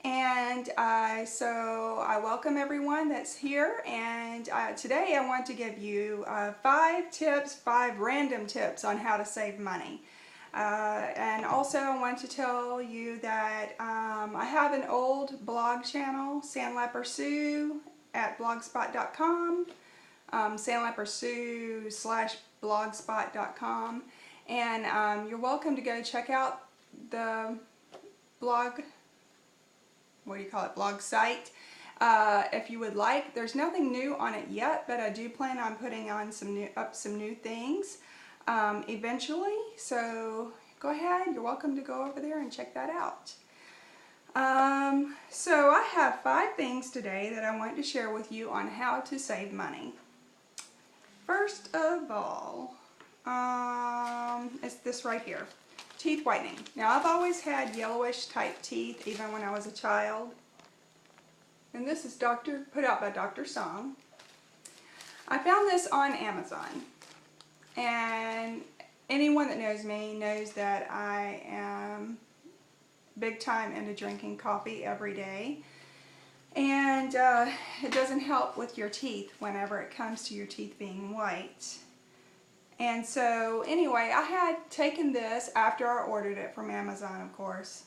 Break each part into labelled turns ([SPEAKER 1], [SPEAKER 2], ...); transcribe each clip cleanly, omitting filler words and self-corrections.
[SPEAKER 1] And so I welcome everyone that's here, and today I want to give you 5 random tips on how to save money. And also I want to tell you that I have an old blog channel, Sandlapper Sue at blogspot.com, Sandlapper Sue / blogspot.com, and you're welcome to go check out the blog, blog site, if you would like. There's nothing new on it yet, but I do plan on putting on some new things eventually. So go ahead, you're welcome to go over there and check that out. So I have 5 things today that I want to share with you on how to save money. First of all, it's this right here. Teeth whitening. Now, I've always had yellowish type teeth, even when I was a child. And this is put out by Dr. Song. I found this on Amazon. And anyone that knows me knows that I am big time into drinking coffee every day. And it doesn't help with your teeth whenever it comes to your teeth being white. And so anyway, I had taken this after I ordered it from Amazon, of course.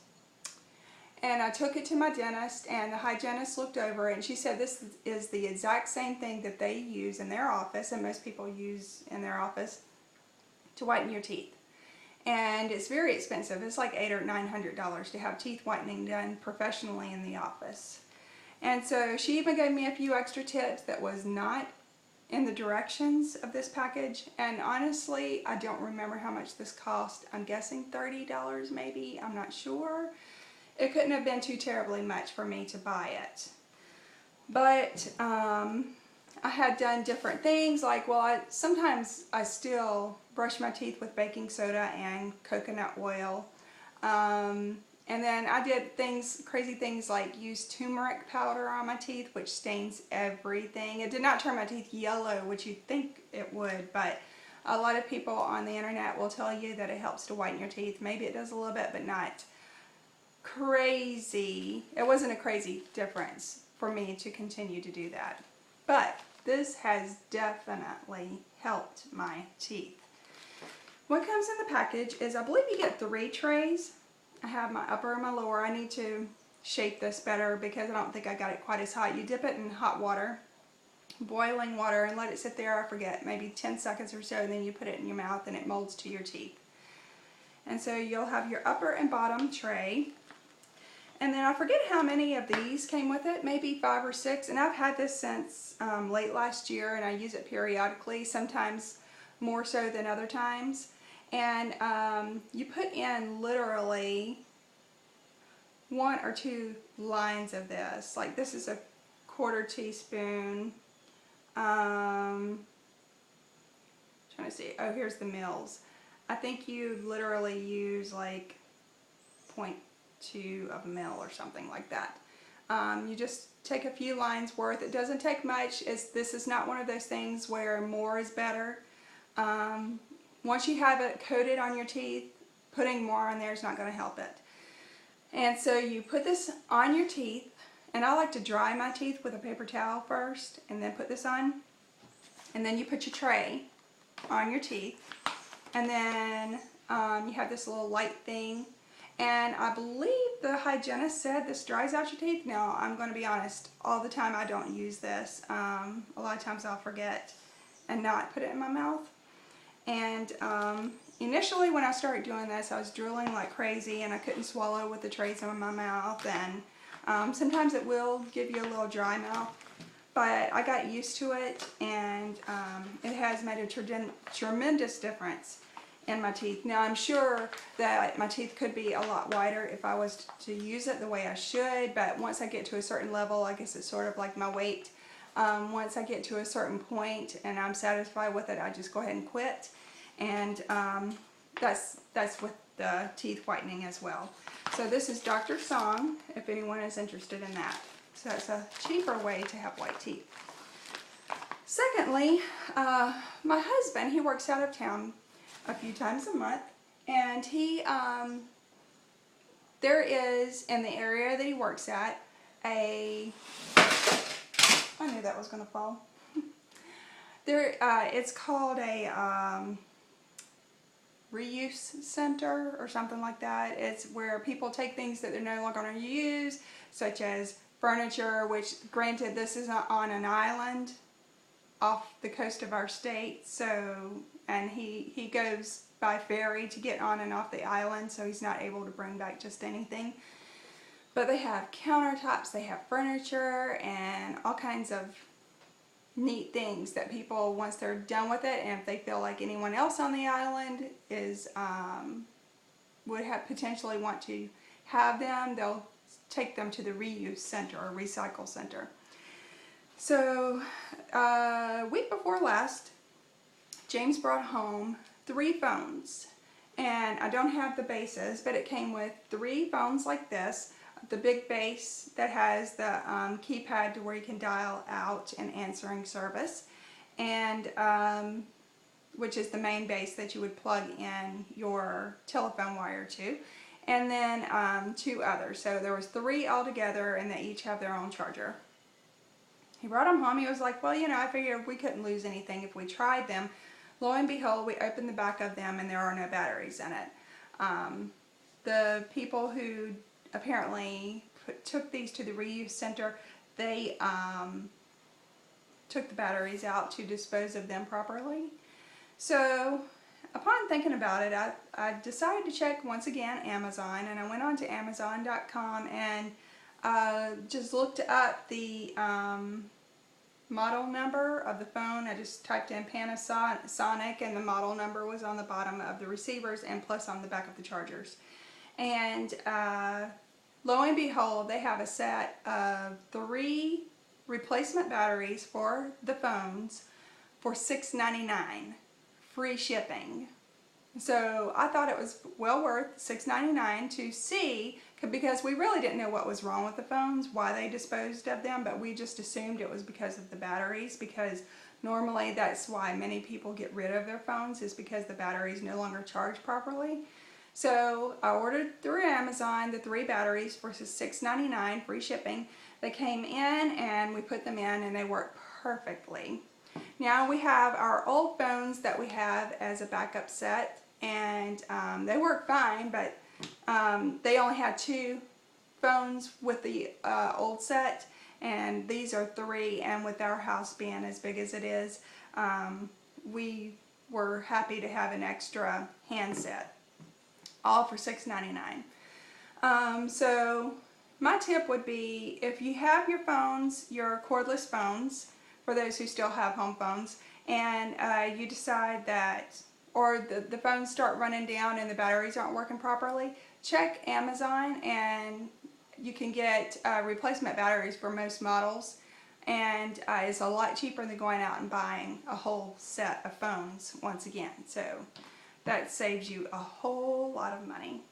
[SPEAKER 1] And I took it to my dentist, and the hygienist looked over it, and she said this is the exact same thing that they use in their office, and most people use in their office, to whiten your teeth. And it's very expensive. It's like $800 or $900 to have teeth whitening done professionally in the office. And so she even gave me a few extra tips that was not in the directions of this package, and honestly I don't remember how much this cost. I'm guessing $30 maybe, I'm not sure. It couldn't have been too terribly much for me to buy it. But I had done different things, like, sometimes I still brush my teeth with baking soda and coconut oil. And then I did crazy things like use turmeric powder on my teeth, which stains everything. It did not turn my teeth yellow, which you'd think it would, but a lot of people on the internet will tell you that it helps to whiten your teeth. Maybe it does a little bit, but not crazy. It wasn't a crazy difference for me to continue to do that. But this has definitely helped my teeth. What comes in the package is, I believe you get 3 trays. I have my upper and my lower. I need to shape this better because I don't think I got it quite as hot. You dip it in hot water, boiling water, and let it sit there, I forget, maybe 10 seconds or so, and then you put it in your mouth and it molds to your teeth. And so you'll have your upper and bottom tray. And then I forget how many of these came with it, maybe 5 or 6. And I've had this since late last year, and I use it periodically, sometimes more so than other times. And you put in literally 1 or 2 lines of this. Like, this is a 1/4 teaspoon. Trying to see. Oh, here's the mils. I think you literally use like 0.2 of a mil or something like that. You just take a few lines worth. It doesn't take much. This is not one of those things where more is better. Once you have it coated on your teeth, putting more on there is not going to help it. And so you put this on your teeth, and I like to dry my teeth with a paper towel first, and then put this on. And then you put your tray on your teeth, and then you have this little light thing. And I believe the hygienist said this dries out your teeth. Now, I'm going to be honest, all the time I don't use this. A lot of times I'll forget and not put it in my mouth. And initially when I started doing this, I was drooling like crazy, and I couldn't swallow with the trays in my mouth, and sometimes it will give you a little dry mouth, but I got used to it, and it has made a tremendous difference in my teeth. Now, I'm sure that my teeth could be a lot whiter if I was to use it the way I should, but once I get to a certain level, I guess it's sort of like my weight. Once I get to a certain point and I'm satisfied with it, I just go ahead and quit. And that's with the teeth whitening as well. So this is Dr. Song, if anyone is interested in that. So it's a cheaper way to have white teeth. Secondly, my husband, he works out of town a few times a month, and he there is, in the area that he works at, I knew that was going to fall. It's called a reuse center or something like that. It's where people take things that they're no longer going to use, such as furniture, which granted this is on an island off the coast of our state, so, and he goes by ferry to get on and off the island, so he's not able to bring back just anything. But they have countertops, they have furniture, and all kinds of neat things that people, once they're done with it, and if they feel like anyone else on the island is would have potentially want to have them, they'll take them to the reuse center or recycle center. So week before last, James brought home 3 phones, and I don't have the bases, but it came with 3 phones like this. The big base that has the keypad to where you can dial out an answering service, and which is the main base that you would plug in your telephone wire to, and then 2 others. So there was 3 altogether, and they each have their own charger. He brought them home. He was like, well, you know, I figured we couldn't lose anything if we tried them. Lo and behold, we opened the back of them, and there are no batteries in it. The people who apparently took these to the reuse center, they took the batteries out to dispose of them properly. So upon thinking about it, I decided to check once again Amazon, and I went on to Amazon.com and just looked up the model number of the phone. I just typed in Panasonic, and the model number was on the bottom of the receivers and plus on the back of the chargers. And lo and behold, they have a set of 3 replacement batteries for the phones for $6.99, free shipping. So I thought it was well worth $6.99 to see, because we really didn't know what was wrong with the phones, why they disposed of them, but we just assumed it was because of the batteries, because normally that's why many people get rid of their phones, is because the batteries no longer charge properly. So I ordered through Amazon the 3 batteries for $6.99, free shipping. They came in and we put them in, and they work perfectly. Now we have our old phones that we have as a backup set, and they work fine, but they only had 2 phones with the old set, and these are 3, and with our house being as big as it is, we were happy to have an extra handset, all for $6.99. So my tip would be, if you have your phones, your cordless phones, for those who still have home phones, and you decide that, or the phones start running down and the batteries aren't working properly, check Amazon, and you can get replacement batteries for most models, and it's a lot cheaper than going out and buying a whole set of phones once again. So that saves you a whole lot of money.